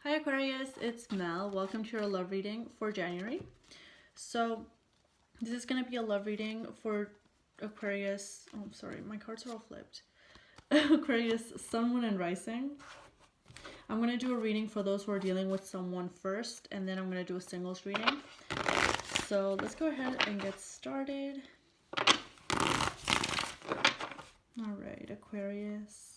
Hi Aquarius, it's Mel. Welcome to your love reading for January. So this is going to be a love reading for Aquarius. Oh, I'm sorry, my cards are all flipped. Aquarius, Sun, Moon, and Rising. I'm going to do a reading for those who are dealing with someone first, and then I'm going to do a singles reading. So let's go ahead and get started. All right, Aquarius.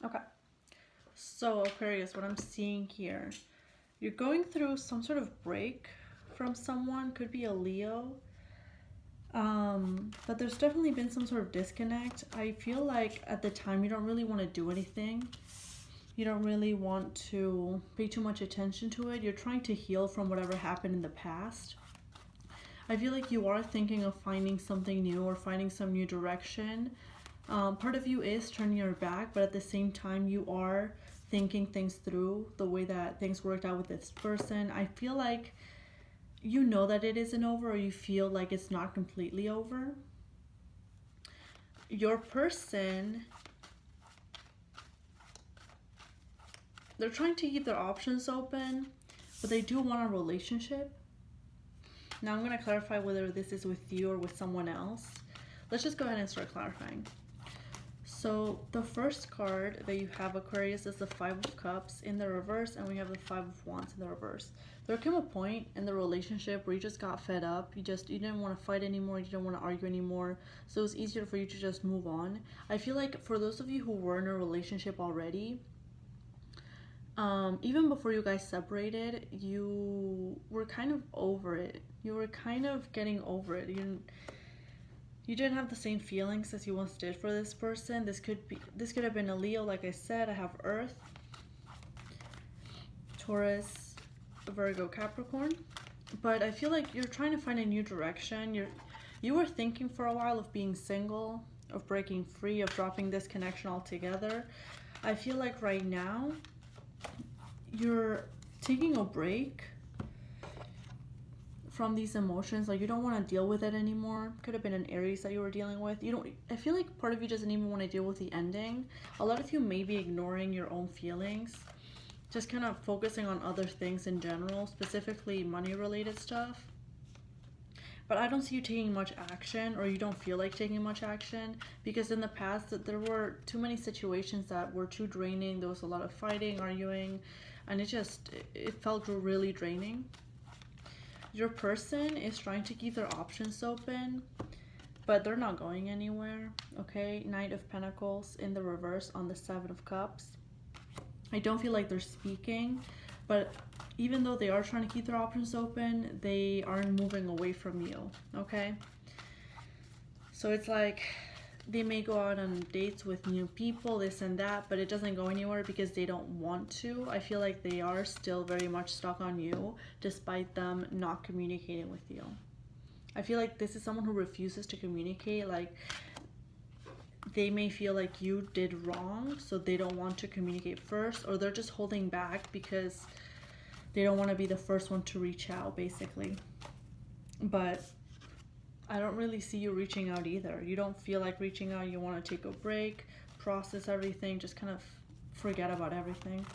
Okay, so Aquarius, what I'm seeing here, you're going through some sort of break from someone, could be a Leo, but there's definitely been some sort of disconnect. I feel like at the time you don't really want to do anything. You don't really want to pay too much attention to it. You're trying to heal from whatever happened in the past. I feel like you are thinking of finding something new or finding some new direction. Part of you is turning your back, but at the same time you are thinking things through, the way that things worked out with this person. I feel like you know that it isn't over, or you feel like it's not completely over. Your person, they're trying to keep their options open, but they do want a relationship. Now I'm going to clarify whether this is with you or with someone else. Let's just go ahead and start clarifying. So the first card that you have, Aquarius, is the Five of Cups in the reverse, and we have the Five of Wands in the reverse. There came a point in the relationship where you just got fed up. You didn't want to fight anymore. You didn't want to argue anymore. So it was easier for you to just move on. I feel like for those of you who were in a relationship already, even before you guys separated, you were kind of over it. You were kind of getting over it. You didn't have the same feelings as you once did for this person. This could have been a Leo, like I said. I have Earth, Taurus, Virgo, Capricorn. But I feel like you're trying to find a new direction. You were thinking for a while of being single, of breaking free, of dropping this connection altogether. I feel like right now you're taking a break from these emotions. Like, you don't want to deal with it anymore. Could have been an Aries that you were dealing with. I feel like part of you doesn't even want to deal with the ending. A lot of you may be ignoring your own feelings, just kind of focusing on other things in general, specifically money related stuff. But I don't see you taking much action, or you don't feel like taking much action, because in the past there were too many situations that were too draining. There was a lot of fighting, arguing, and it felt really draining. Your person is trying to keep their options open, but they're not going anywhere, okay? Knight of Pentacles in the reverse on the Seven of Cups. I don't feel like they're speaking, but even though they are trying to keep their options open, they aren't moving away from you, okay? So it's like they may go out on dates with new people, this and that, but it doesn't go anywhere because they don't want to. I feel like they are still very much stuck on you, despite them not communicating with you. I feel like this is someone who refuses to communicate. Like, they may feel like you did wrong, so they don't want to communicate first, or they're just holding back because they don't want to be the first one to reach out, basically. But I don't really see you reaching out either. You don't feel like reaching out. You want to take a break, process everything, just kind of forget about everything.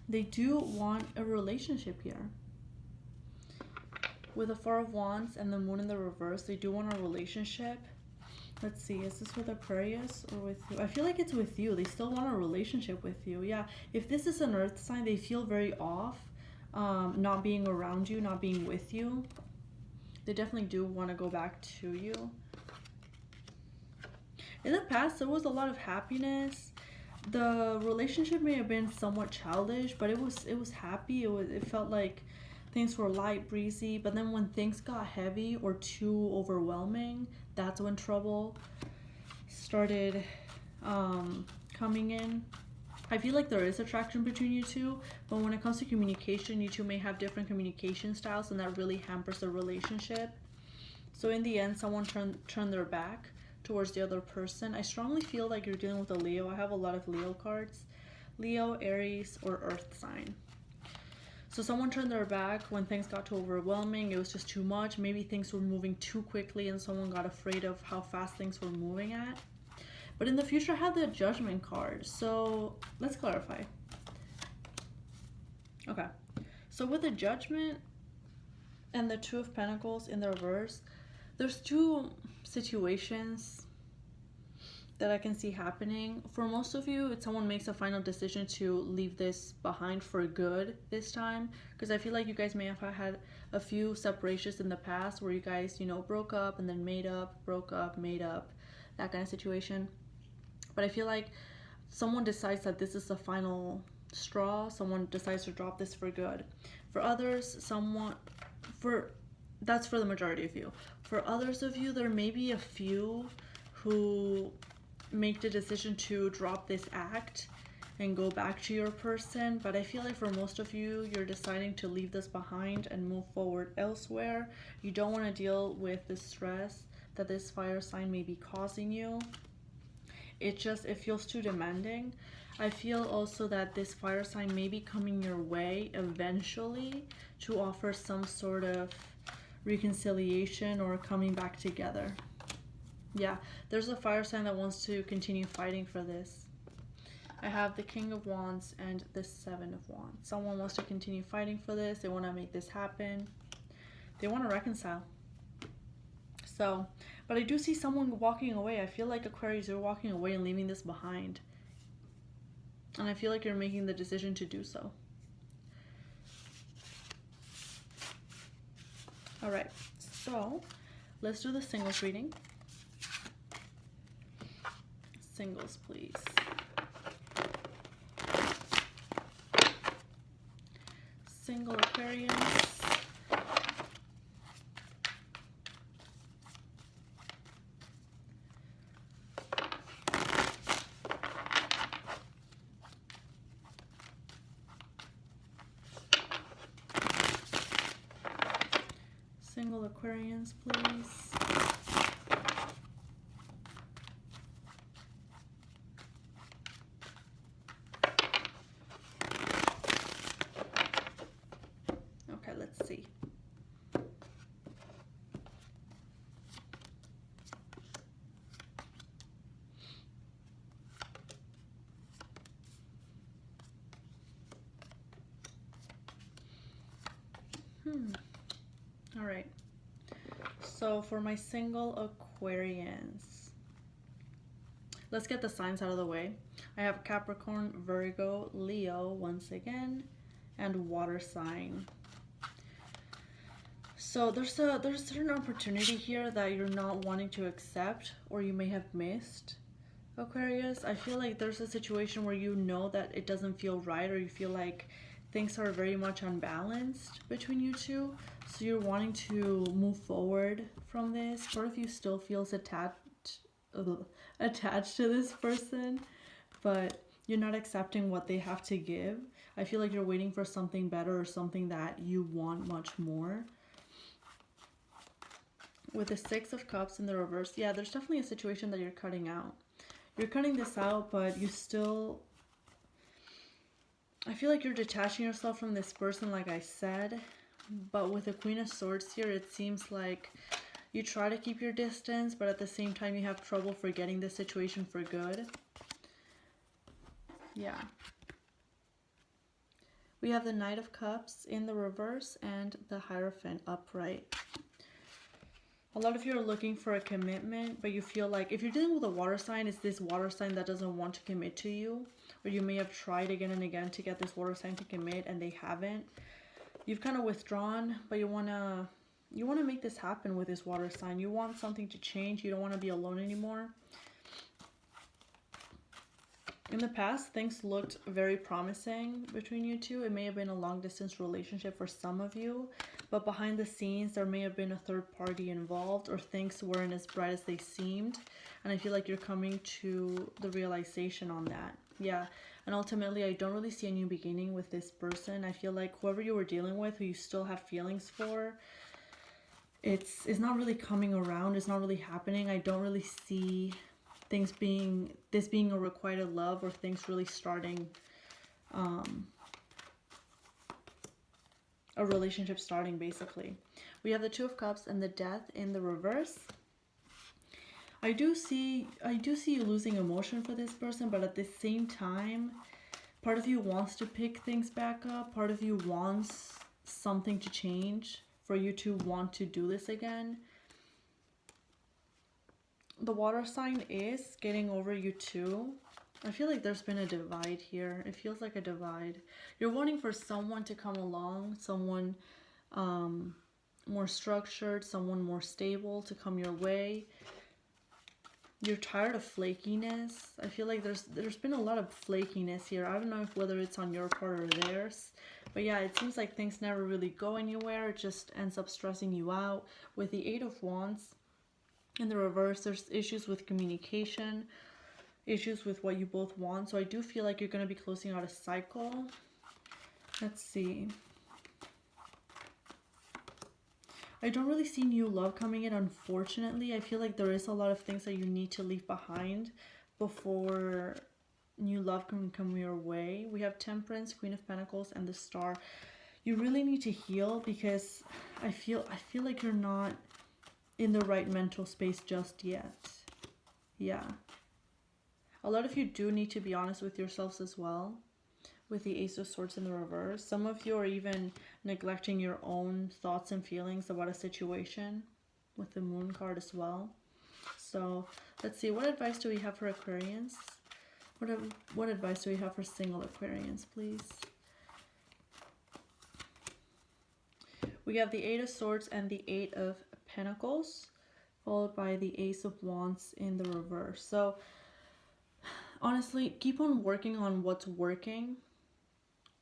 They do want a relationship here. With the Four of Wands and the Moon in the reverse, they do want a relationship. Let's see, is this with Aquarius or with you? I feel like it's with you. They still want a relationship with you. Yeah, if this is an Earth sign, they feel very off, not being around you, not being with you. They definitely do want to go back to you. In the past, there was a lot of happiness. The relationship may have been somewhat childish, but it was happy. It felt like things were light, breezy. But then when things got heavy or too overwhelming, that's when trouble started coming in. I feel like there is attraction between you two, but when it comes to communication, you two may have different communication styles, and that really hampers the relationship. So in the end, someone turned their back. towards the other person. I strongly feel like you're dealing with a Leo. I have a lot of Leo cards. Leo, Aries, or Earth sign. So someone turned their back when things got too overwhelming. It was just too much. Maybe things were moving too quickly and someone got afraid of how fast things were moving at. But in the future, I have the Judgment card. So let's clarify. Okay. So with the Judgment and the Two of Pentacles in the reverse, there's two situations that I can see happening. For most of you, it's someone makes a final decision to leave this behind for good this time, because I feel like you guys may have had a few separations in the past where you guys, you know, broke up and then made up, broke up, made up, that kind of situation. But I feel like someone decides that this is the final straw. Someone decides to drop this for good. For others, that's for the majority of you. For others of you, there may be a few who make the decision to drop this act and go back to your person, but I feel like for most of you, you're deciding to leave this behind and move forward elsewhere. You don't want to deal with the stress that this fire sign may be causing you. It feels too demanding. I feel also that this fire sign may be coming your way eventually to offer some sort of reconciliation or coming back together. Yeah, there's a fire sign that wants to continue fighting for this. I have the King of Wands and the Seven of Wands. Someone wants to continue fighting for this. They want to make this happen. They want to reconcile. So, but I do see someone walking away. I feel like Aquarius, you're walking away and leaving this behind. And I feel like you're making the decision to do so. All right, so let's do the singles reading. Singles, please. Single Aquarians. Single Aquarians, please. Let's see. All right. So for my single Aquarians, let's get the signs out of the way. I have Capricorn, Virgo, Leo once again, and water sign. So there's a certain opportunity here that you're not wanting to accept, or you may have missed, Aquarius. I feel like there's a situation where you know that it doesn't feel right, or you feel like things are very much unbalanced between you two. So you're wanting to move forward from this. Part of you still feels attached to this person, but you're not accepting what they have to give. I feel like you're waiting for something better or something that you want much more. With the Six of Cups in the reverse, yeah, there's definitely a situation that you're cutting out. You're cutting this out, but you still... I feel like you're detaching yourself from this person, like I said. But with the Queen of Swords here, it seems like you try to keep your distance, but at the same time you have trouble forgetting the situation for good. Yeah. We have the Knight of Cups in the reverse and the Hierophant upright. A lot of you are looking for a commitment, but you feel like if you're dealing with a water sign, it's this water sign that doesn't want to commit to you. Or you may have tried again and again to get this water sign to commit and they haven't. You've kind of withdrawn, but you want to make this happen with this water sign. You want something to change. You don't want to be alone anymore. In the past, things looked very promising between you two. It may have been a long distance relationship for some of you, but behind the scenes, there may have been a third party involved, or things weren't as bright as they seemed. And I feel like you're coming to the realization on that. Yeah. And ultimately, I don't really see a new beginning with this person. I feel like whoever you were dealing with, who you still have feelings for, it's not really coming around. It's not really happening. I don't really see this being a requited love, or things really starting, a relationship starting, basically. We have the Two of Cups and the Death in the reverse. I do see you losing emotion for this person, but at the same time, part of you wants to pick things back up. Part of you wants something to change for you to want to do this again. The water sign is getting over you too. I feel like there's been a divide here. It feels like a divide. You're wanting for someone to come along, someone more structured, someone more stable to come your way. You're tired of flakiness. I feel like there's been a lot of flakiness here. I don't know whether it's on your part or theirs. But yeah, it seems like things never really go anywhere. It just ends up stressing you out. With the Eight of Wands in the reverse, there's issues with communication, issues with what you both want. So I do feel like you're going to be closing out a cycle. Let's see. I don't really see new love coming in, unfortunately. I feel like there is a lot of things that you need to leave behind before new love can come your way. We have Temperance, Queen of Pentacles, and the Star. You really need to heal, because I feel like you're not in the right mental space just yet. Yeah. A lot of you do need to be honest with yourselves as well. With the Ace of Swords in the reverse, some of you are even neglecting your own thoughts and feelings about a situation, with the Moon card as well. So let's see, what advice do we have for Aquarians? What advice do we have for single Aquarians, please? We have the Eight of Swords and the Eight of Pentacles, followed by the Ace of Wands in the reverse. So honestly, keep on working on what's working.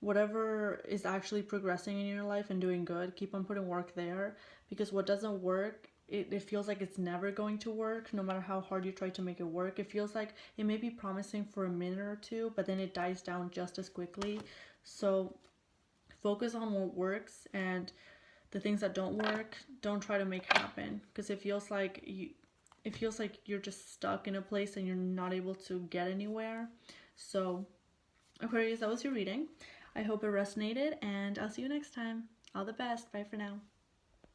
Whatever is actually progressing in your life and doing good, keep on putting work there, because what doesn't work, it feels like it's never going to work, no matter how hard you try to make it work. It feels like it may be promising for a minute or two, but then it dies down just as quickly. So focus on what works, and the things that don't work, don't try to make happen, because it feels like you're just stuck in a place and you're not able to get anywhere. So Aquarius, that was your reading. I hope it resonated, and I'll see you next time. All the best. Bye for now.